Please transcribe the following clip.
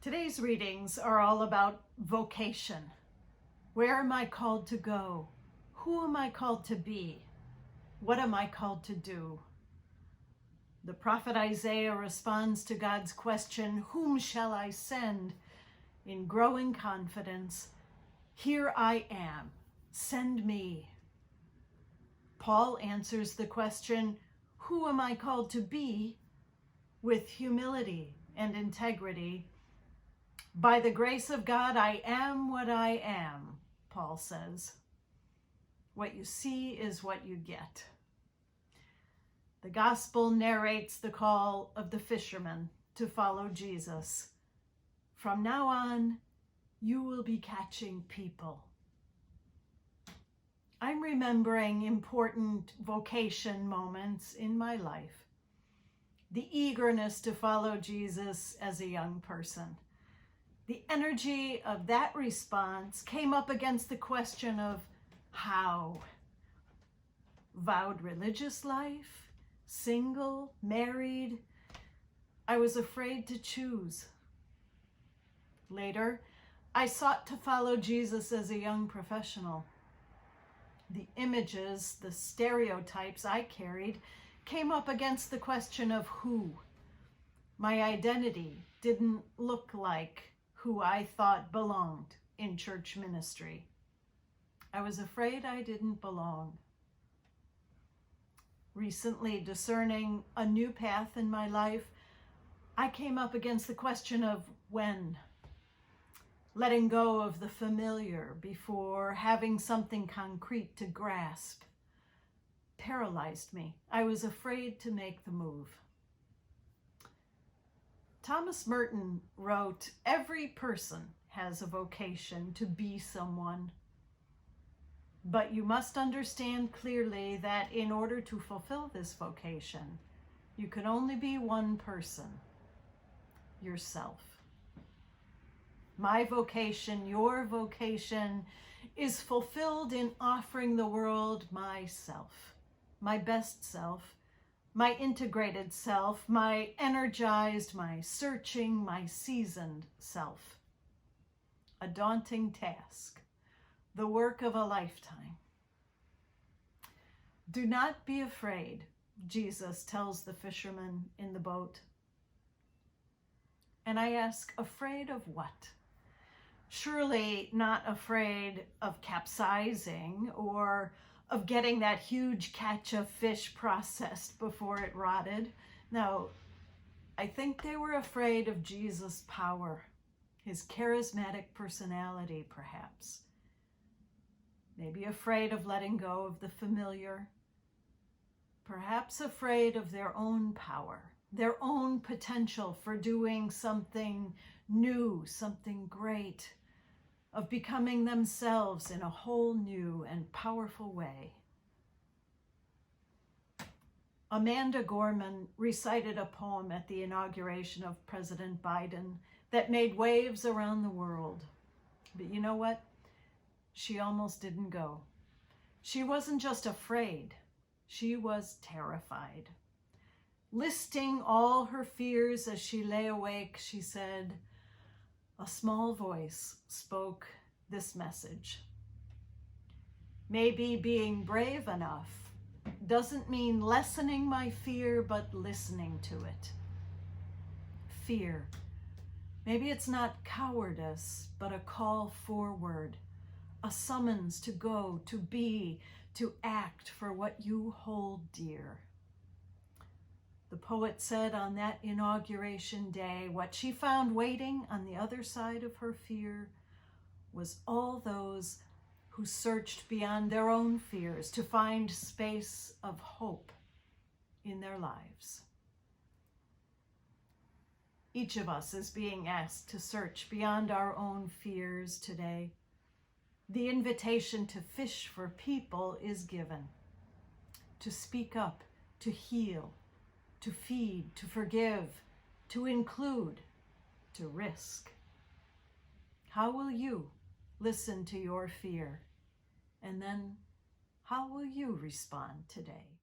Today's readings are all about vocation. Where am I called to go? Who am I called to be? What am I called to do? The prophet Isaiah responds to God's question, "Whom shall I send?" in growing confidence, "Here I am, send me." Paul answers the question, "Who am I called to be?" with humility and integrity. "By the grace of God, I am what I am," Paul says. What you see is what you get. The gospel narrates the call of the fishermen to follow Jesus. From now on, you will be catching people. I'm remembering important vocation moments in my life. The eagerness to follow Jesus as a young person. The energy of that response came up against the question of how. Vowed religious life, single, married. I was afraid to choose. Later, I sought to follow Jesus as a young professional. The images, the stereotypes I carried came up against the question of who. My identity didn't look like who I thought belonged in church ministry. I was afraid I didn't belong. Recently, discerning a new path in my life, I came up against the question of when. Letting go of the familiar before having something concrete to grasp paralyzed me. I was afraid to make the move. Thomas Merton wrote, "Every person has a vocation to be someone. But you must understand clearly that in order to fulfill this vocation, you can only be one person, yourself." My vocation, your vocation, is fulfilled in offering the world myself, my best self, my integrated self, my energized, my searching, my seasoned self. A daunting task, the work of a lifetime. "Do not be afraid," Jesus tells the fishermen in the boat. And I ask, afraid of what? Surely not afraid of capsizing or of getting that huge catch of fish processed before it rotted. No, I think they were afraid of Jesus' power, his charismatic personality, perhaps. Maybe afraid of letting go of the familiar. Perhaps afraid of their own power, their own potential for doing something new, something great, of becoming themselves in a whole new and powerful way. Amanda Gorman recited a poem at the inauguration of President Biden that made waves around the world. But you know what? She almost didn't go. She wasn't just afraid, she was terrified. Listing all her fears as she lay awake, she said, a small voice spoke this message. Maybe being brave enough doesn't mean lessening my fear, but listening to it. Fear. Maybe it's not cowardice, but a call forward, a summons to go, to be, to act for what you hold dear. The poet said on that inauguration day, what she found waiting on the other side of her fear was all those who searched beyond their own fears to find space of hope in their lives. Each of us is being asked to search beyond our own fears today. The invitation to fish for people is given, to speak up, to heal, to feed, to forgive, to include, to risk. How will you listen to your fear? And then how will you respond today?